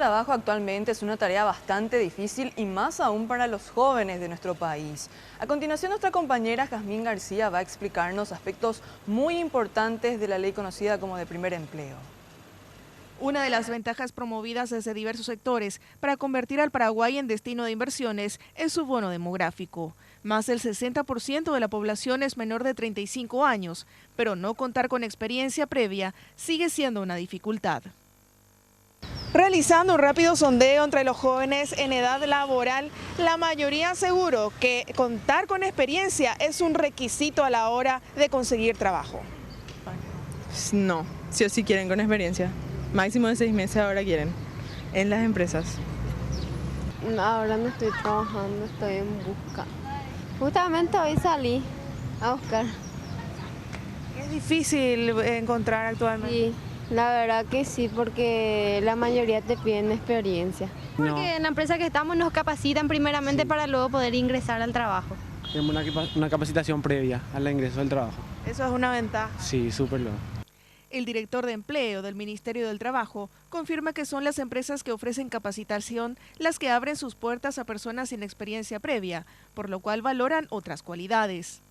trabajo actualmente es una tarea bastante difícil y más aún para los jóvenes de nuestro país. A continuación, nuestra compañera Jazmín García va a explicarnos aspectos muy importantes de la ley conocida como de primer empleo. Una de las ventajas promovidas desde diversos sectores para convertir al Paraguay en destino de inversiones es su bono demográfico. Más del 60% de la población es menor de 35 años, pero no contar con experiencia previa sigue siendo una dificultad. Realizando un rápido sondeo entre los jóvenes en edad laboral, la mayoría aseguró que contar con experiencia es un requisito a la hora de conseguir trabajo. No, sí o sí quieren con experiencia. Máximo de 6 meses ahora quieren, en las empresas. Ahora no estoy trabajando, estoy en busca. Justamente hoy salí a buscar. Es difícil encontrar actualmente. Sí, la verdad que sí, porque la mayoría te piden experiencia. Porque en la empresa que estamos nos capacitan primeramente para luego poder ingresar al trabajo. Tenemos una capacitación previa al ingreso del trabajo. Eso es una ventaja. Sí, súper loco. El director de Empleo del Ministerio del Trabajo confirma que son las empresas que ofrecen capacitación las que abren sus puertas a personas sin experiencia previa, por lo cual valoran otras cualidades.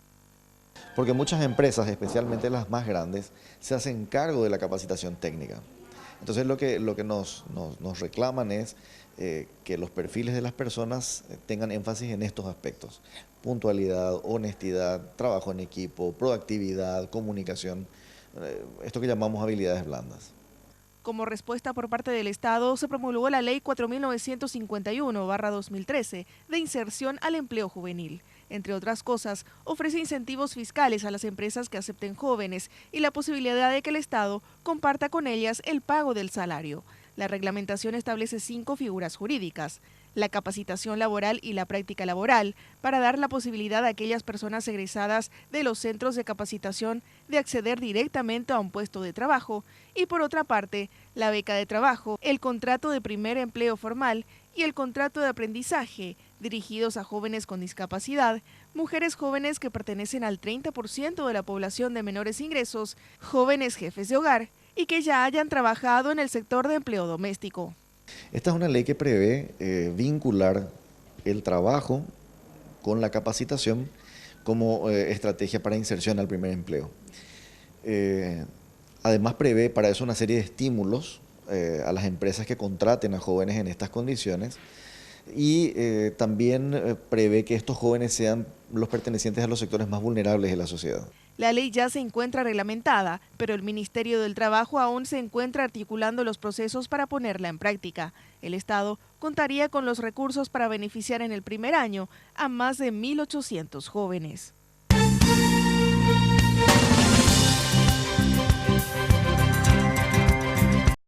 Porque muchas empresas, especialmente las más grandes, se hacen cargo de la capacitación técnica. Entonces lo que nos reclaman es que los perfiles de las personas tengan énfasis en estos aspectos: puntualidad, honestidad, trabajo en equipo, proactividad, comunicación, esto que llamamos habilidades blandas. Como respuesta por parte del Estado, se promulgó la Ley 4951/2013 de inserción al empleo juvenil. Entre otras cosas, ofrece incentivos fiscales a las empresas que acepten jóvenes y la posibilidad de que el Estado comparta con ellas el pago del salario. La reglamentación establece 5 figuras jurídicas: la capacitación laboral y la práctica laboral, para dar la posibilidad a aquellas personas egresadas de los centros de capacitación de acceder directamente a un puesto de trabajo, y por otra parte, la beca de trabajo, el contrato de primer empleo formal y el contrato de aprendizaje, dirigidos a jóvenes con discapacidad, mujeres jóvenes que pertenecen al 30% de la población de menores ingresos, jóvenes jefes de hogar y que ya hayan trabajado en el sector de empleo doméstico. Esta es una ley que prevé vincular el trabajo con la capacitación como estrategia para inserción al primer empleo. Además prevé para eso una serie de estímulos a las empresas que contraten a jóvenes en estas condiciones, y también prevé que estos jóvenes sean los pertenecientes a los sectores más vulnerables de la sociedad. La ley ya se encuentra reglamentada, pero el Ministerio del Trabajo aún se encuentra articulando los procesos para ponerla en práctica. El Estado contaría con los recursos para beneficiar en el primer año a más de 1.800 jóvenes.